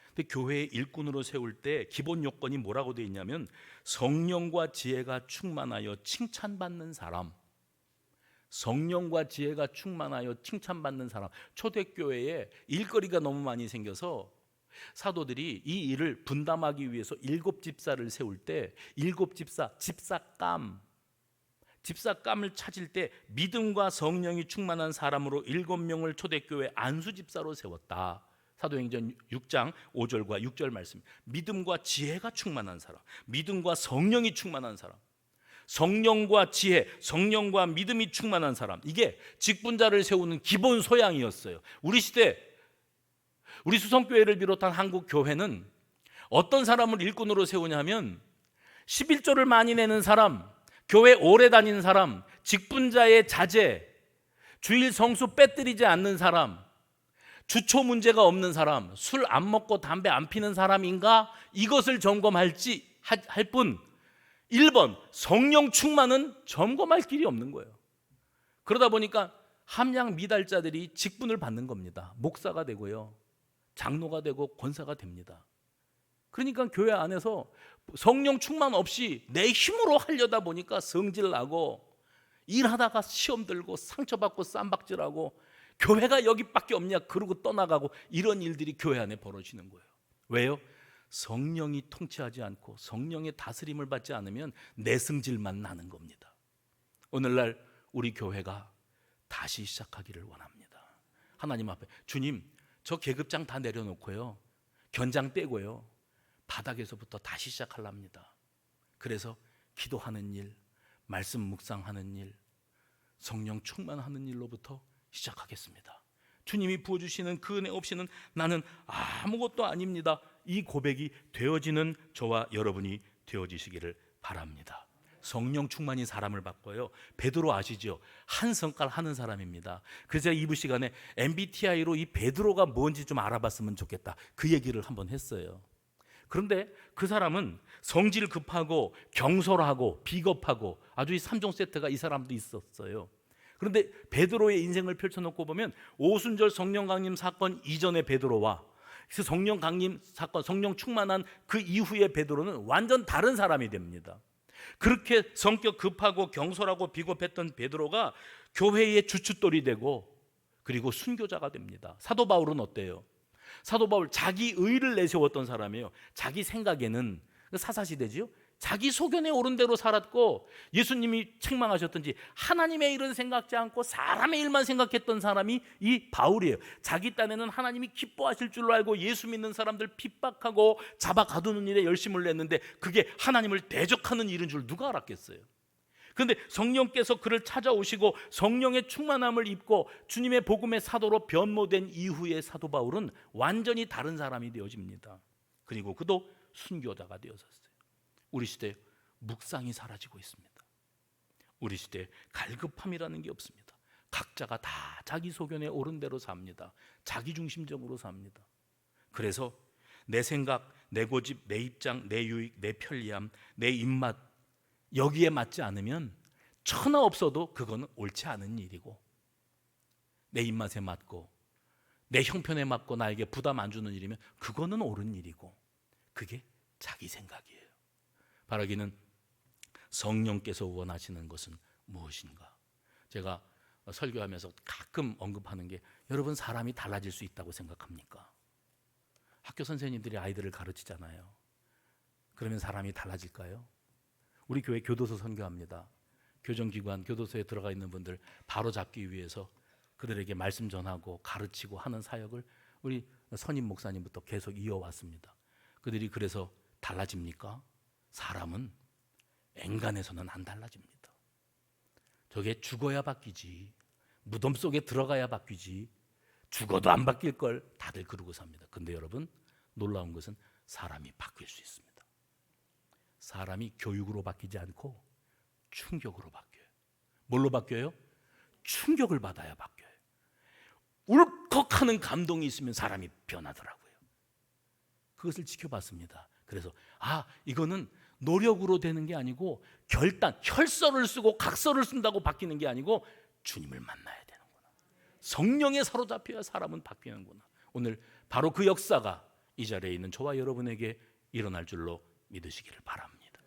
근데 교회의 일꾼으로 세울 때 기본 요건이 뭐라고 되어 있냐면 성령과 지혜가 충만하여 칭찬받는 사람. 성령과 지혜가 충만하여 칭찬받는 사람. 초대교회에 일거리가 너무 많이 생겨서 사도들이 이 일을 분담하기 위해서 7집사를 세울 때 7집사, 집사감을 찾을 때 믿음과 성령이 충만한 사람으로 7명을 초대교회 안수집사로 세웠다. 사도행전 6장 5절과 6절 말씀. 믿음과 지혜가 충만한 사람, 믿음과 성령이 충만한 사람, 성령과 지혜, 성령과 믿음이 충만한 사람, 이게 직분자를 세우는 기본 소양이었어요. 우리 시대, 우리 수성교회를 비롯한 한국 교회는 어떤 사람을 일꾼으로 세우냐면 11조를 많이 내는 사람, 교회 오래 다니는 사람, 직분자의 자제, 주일 성수 빼뜨리지 않는 사람, 주초 문제가 없는 사람, 술 안 먹고 담배 안 피는 사람인가? 이것을 점검할지 할 뿐 1번 성령 충만은 점검할 길이 없는 거예요. 그러다 보니까 함량 미달자들이 직분을 받는 겁니다. 목사가 되고요, 장로가 되고 권사가 됩니다. 그러니까 교회 안에서 성령 충만 없이 내 힘으로 하려다 보니까 성질 나고 일하다가 시험 들고 상처받고 쌈박질하고 교회가 여기밖에 없냐 그러고 떠나가고 이런 일들이 교회 안에 벌어지는 거예요. 왜요? 성령이 통치하지 않고 성령의 다스림을 받지 않으면 내승질만 나는 겁니다. 오늘날 우리 교회가 다시 시작하기를 원합니다. 하나님 앞에 주님, 저 계급장 다 내려놓고요, 견장 떼고요, 바닥에서부터 다시 시작하랍니다. 그래서 기도하는 일, 말씀 묵상하는 일, 성령 충만하는 일로부터 시작하겠습니다. 주님이 부어주시는 그 은혜 없이는 나는 아무것도 아닙니다. 이 고백이 되어지는 저와 여러분이 되어지시기를 바랍니다. 성령 충만이 사람을 바꿔요. 베드로 아시죠? 한 성깔 하는 사람입니다. 그래서 제가 2부 시간에 MBTI로 이 베드로가 뭔지 좀 알아봤으면 좋겠다, 그 얘기를 한번 했어요. 그런데 그 사람은 성질 급하고 경솔하고 비겁하고 아주 이 3종 세트가 이 사람도 있었어요. 그런데 베드로의 인생을 펼쳐놓고 보면 오순절 성령 강림 사건 이전의 베드로와 그래서 성령 강림 사건, 성령 충만한 그 이후에 베드로는 완전 다른 사람이 됩니다. 그렇게 성격 급하고 경솔하고 비겁했던 베드로가 교회의 주춧돌이 되고 그리고 순교자가 됩니다. 사도 바울은 어때요? 사도 바울 자기 의를 내세웠던 사람이에요. 자기 생각에는 사사시대지요. 자기 소견에 오른 대로 살았고 예수님이 책망하셨던지 하나님의 일은 생각지 않고 사람의 일만 생각했던 사람이 이 바울이에요. 자기 딴에는 하나님이 기뻐하실 줄로 알고 예수 믿는 사람들 핍박하고 잡아 가두는 일에 열심을 냈는데 그게 하나님을 대적하는 일인 줄 누가 알았겠어요? 그런데 성령께서 그를 찾아오시고 성령의 충만함을 입고 주님의 복음의 사도로 변모된 이후의 사도 바울은 완전히 다른 사람이 되어집니다. 그리고 그도 순교자가 되어졌어요. 우리 시대에 묵상이 사라지고 있습니다. 우리 시대에 갈급함이라는 게 없습니다. 각자가 다 자기 소견에 옳은 대로 삽니다. 자기중심적으로 삽니다. 그래서 내 생각, 내 고집, 내 입장, 내 유익, 내 편리함, 내 입맛 여기에 맞지 않으면 천하 없어도 그거는 옳지 않은 일이고 내 입맛에 맞고 내 형편에 맞고 나에게 부담 안 주는 일이면 그거는 옳은 일이고 그게 자기 생각이에요. 바라기는 성령께서 원하시는 것은 무엇인가? 제가 설교하면서 가끔 언급하는 게 여러분 사람이 달라질 수 있다고 생각합니까? 학교 선생님들이 아이들을 가르치잖아요. 그러면 사람이 달라질까요? 우리 교회 교도소 선교합니다. 교정기관, 교도소에 들어가 있는 분들 바로 잡기 위해서 그들에게 말씀 전하고 가르치고 하는 사역을 우리 선임 목사님부터 계속 이어왔습니다. 그들이 그래서 달라집니까? 사람은 앵간해서는 안 달라집니다. 저게 죽어야 바뀌지 무덤 속에 들어가야 바뀌지 죽어도 안 바뀔 걸 다들 그러고 삽니다. 근데 여러분 놀라운 것은 사람이 바뀔 수 있습니다. 사람이 교육으로 바뀌지 않고 충격으로 바뀌어요. 뭘로 바뀌어요? 충격을 받아야 바뀌어요. 울컥하는 감동이 있으면 사람이 변하더라고요. 그것을 지켜봤습니다. 그래서 이거는 노력으로 되는 게 아니고 결단, 혈서를 쓰고 각서를 쓴다고 바뀌는 게 아니고 주님을 만나야 되는구나. 성령에 사로잡혀야 사람은 바뀌는구나. 오늘 바로 그 역사가 이 자리에 있는 저와 여러분에게 일어날 줄로 믿으시기를 바랍니다.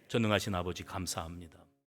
전능하신 아버지 감사합니다.